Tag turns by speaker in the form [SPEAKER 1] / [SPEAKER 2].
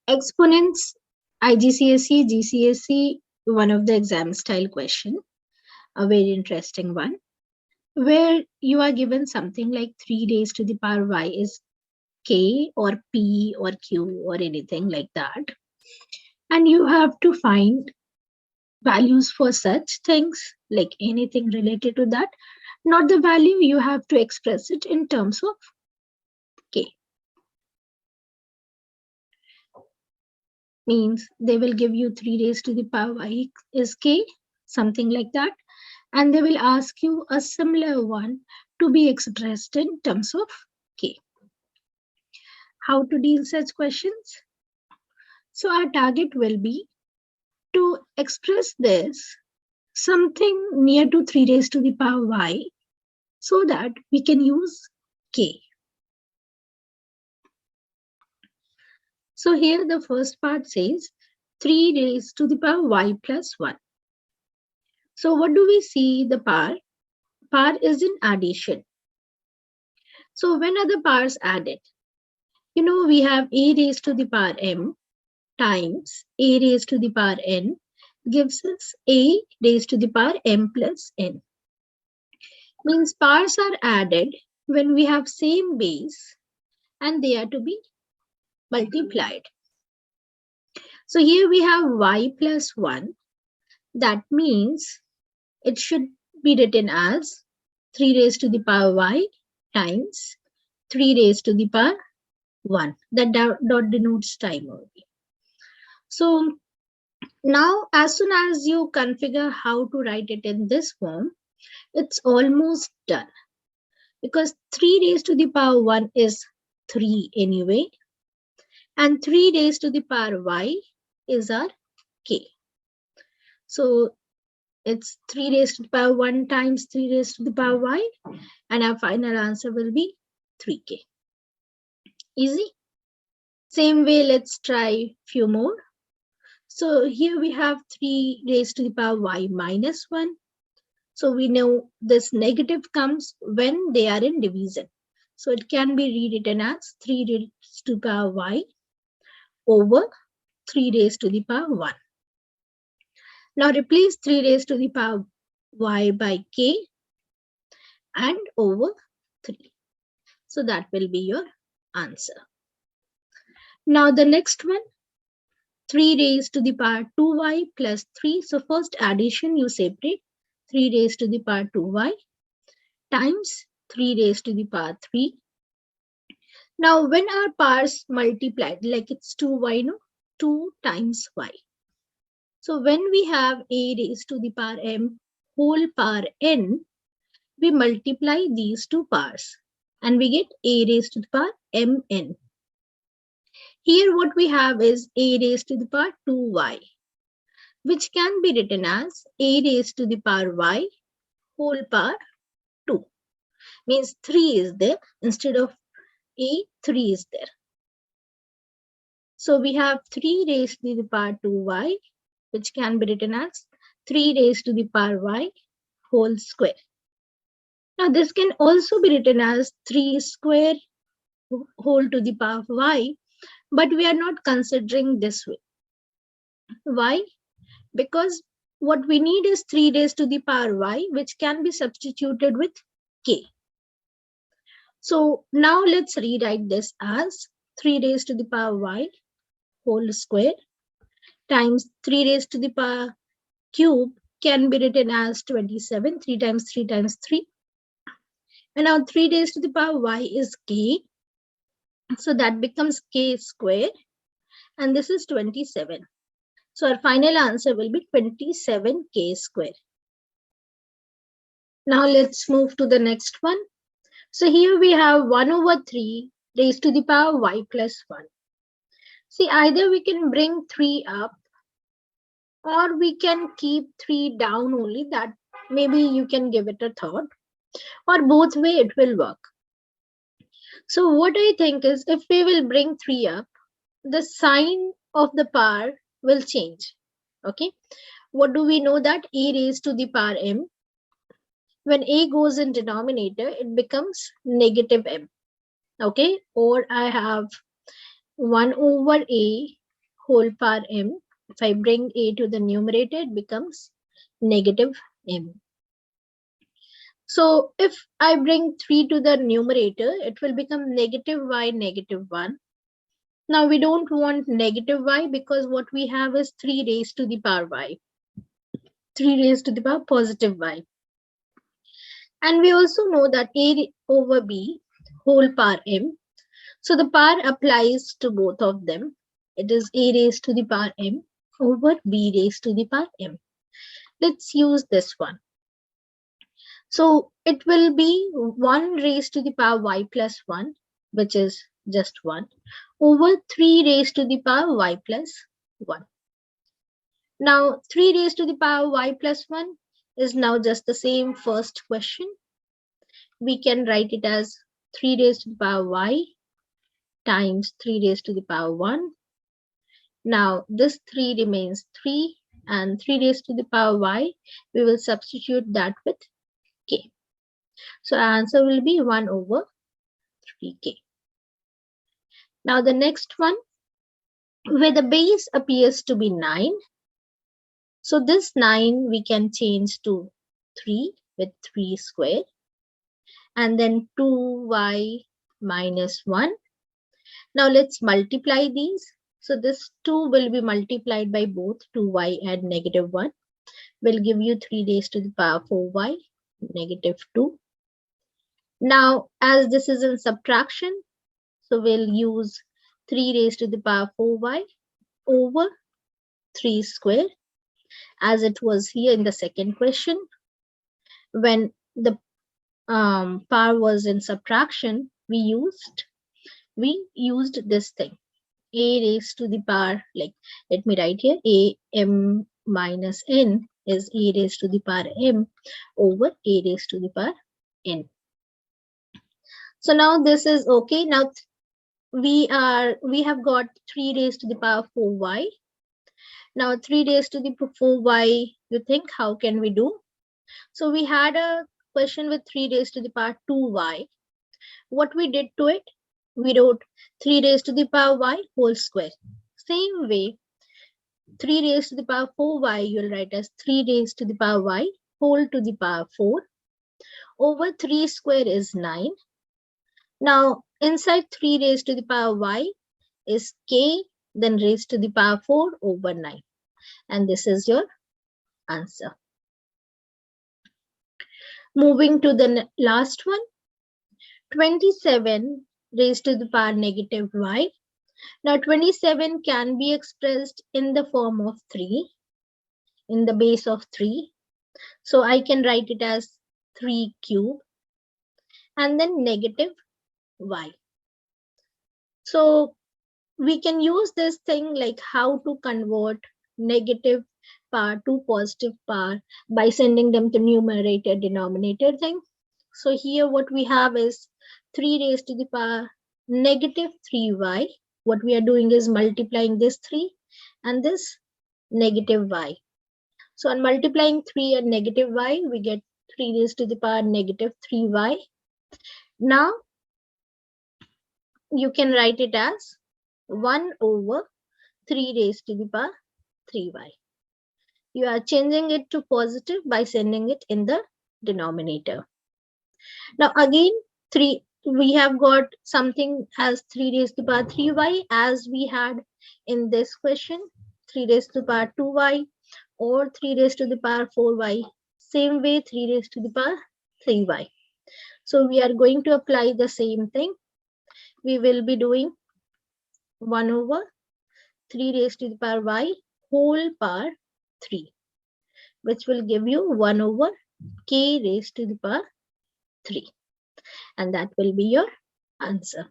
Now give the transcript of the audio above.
[SPEAKER 1] Exponents, IGCSE GCSE, one of the exam style question, a very interesting one, where you are given something like 3 raised to the power y is k or p or q or anything like that. And you have to find values for such things, like anything related to that. Not the value, you have to express it in terms of k. Means they will give you 3 raised to the power y is k, something like that. And they will ask you a similar one to be expressed in terms of k. How to deal such questions? So our target will be to express this something near to 3 raised to the power y so that we can use k. So here the first part says 3 raised to the power y plus 1. So what do we see the power? Power is in addition. So when are the powers added? You know, we have a raised to the power m times a raised to the power n gives us a raised to the power m plus n. Means powers are added when we have same base and they are to be multiplied. So here we have y plus 1. That means it should be written as 3 raised to the power y times 3 raised to the power 1. That dot denotes time only. So now as soon as you configure how to write it in this form, it's almost done. Because 3 raised to the power 1 is 3 anyway. And 3 raised to the power y is our k. So it's 3 raised to the power 1 times 3 raised to the power y. And our final answer will be 3k. Easy. Same way, let's try few more. So here we have 3 raised to the power y minus 1. So we know this negative comes when they are in division. So it can be rewritten as 3 raised to the power y over 3 raised to the power 1. Now replace 3 raised to the power y by k and over 3. So that will be your answer. Now the next one, 3 raised to the power 2y plus 3. So first addition you separate 3 raised to the power 2y times 3 raised to the power 3. Now when our powers multiplied, like it's 2y, no? 2 times y. So when we have a raised to the power m whole power n, we multiply these two powers and we get a raised to the power mn. Here what we have is a raised to the power 2y, which can be written as a raised to the power y whole power 2. Means 3 is there instead of a, 3 is there. So we have 3 raised to the power 2y, which can be written as 3 raised to the power y whole square. Now this can also be written as 3 square whole to the power of y, but we are not considering this way. Why? Because what we need is 3 raised to the power y, which can be substituted with k. So now let's rewrite this as 3 raised to the power y whole square times 3 raised to the power cube can be written as 27. 3 times 3 times 3. And now 3 raised to the power y is k. So that becomes k square. And this is 27. So our final answer will be 27k square. Now let's move to the next one. So here we have 1 over 3 raised to the power y plus 1. See, either we can bring 3 up or we can keep 3 down only. That maybe you can give it a thought. Or both way it will work. So what I think is if we will bring 3 up, the sign of the power will change. Okay. What do we know? That a raised to the power m, when a goes in denominator, it becomes negative m. Okay. Or I have 1 over a whole power m. If I bring a to the numerator, it becomes negative m. So if I bring 3 to the numerator, it will become negative y negative 1. Now we don't want negative y because what we have is 3 raised to the power y. 3 raised to the power positive y. And we also know that a over b whole power m. So the power applies to both of them. It is a raised to the power m over b raised to the power m. Let's use this one. So it will be 1 raised to the power y plus 1, which is just 1, over 3 raised to the power y plus 1. Now 3 raised to the power y plus 1 is now just the same first question. We can write it as 3 raised to the power y times 3 raised to the power 1. Now this 3 remains 3, and 3 raised to the power y, we will substitute that with k. So our answer will be 1 over 3k. Now the next one, where the base appears to be 9. So this 9 we can change to 3 with 3 square, and then 2y minus 1. Now let's multiply these. So this 2 will be multiplied by both 2y and negative 1. Will give you 3 raised to the power 4y negative 2. Now as this is in subtraction, so we'll use 3 raised to the power 4y over 3 square, as it was here in the second question. When the power was in subtraction, we used this thing, a raised to the power, like let me write here, a m minus n is a raised to the power m over a raised to the power n. So now this is okay. Now we have got 3 raised to the power 4y. Now 3 raised to the 4y, you think how can we do? So we had a question with 3 raised to the power 2y. What we did to it? We wrote 3 raised to the power y whole square. Same way, 3 raised to the power 4y, you'll write as 3 raised to the power y whole to the power 4 over 3 square is 9. Now inside 3 raised to the power y is k, then raised to the power 4 over 9. And this is your answer. Moving to the last one, 27 raised to the power negative y. Now 27 can be expressed in the form of 3, in the base of 3. So I can write it as 3 cube and then negative y. So we can use this thing like how to convert negative power to positive power by sending them to numerator denominator thing. So here what we have is 3 raised to the power negative 3y. What we are doing is multiplying this 3 and this negative y. So on multiplying 3 and negative y, we get 3 raised to the power negative 3y. Now you can write it as 1 over 3 raised to the power 3y. You are changing it to positive by sending it in the denominator. Now again, we have got something as 3 raised to the power 3y as we had in this question, 3 raised to the power 2y or 3 raised to the power 4y. Same way, 3 raised to the power 3y. So we are going to apply the same thing. We will be doing 1 over 3 raised to the power y whole power 3, which will give you 1 over k raised to the power 3. And that will be your answer.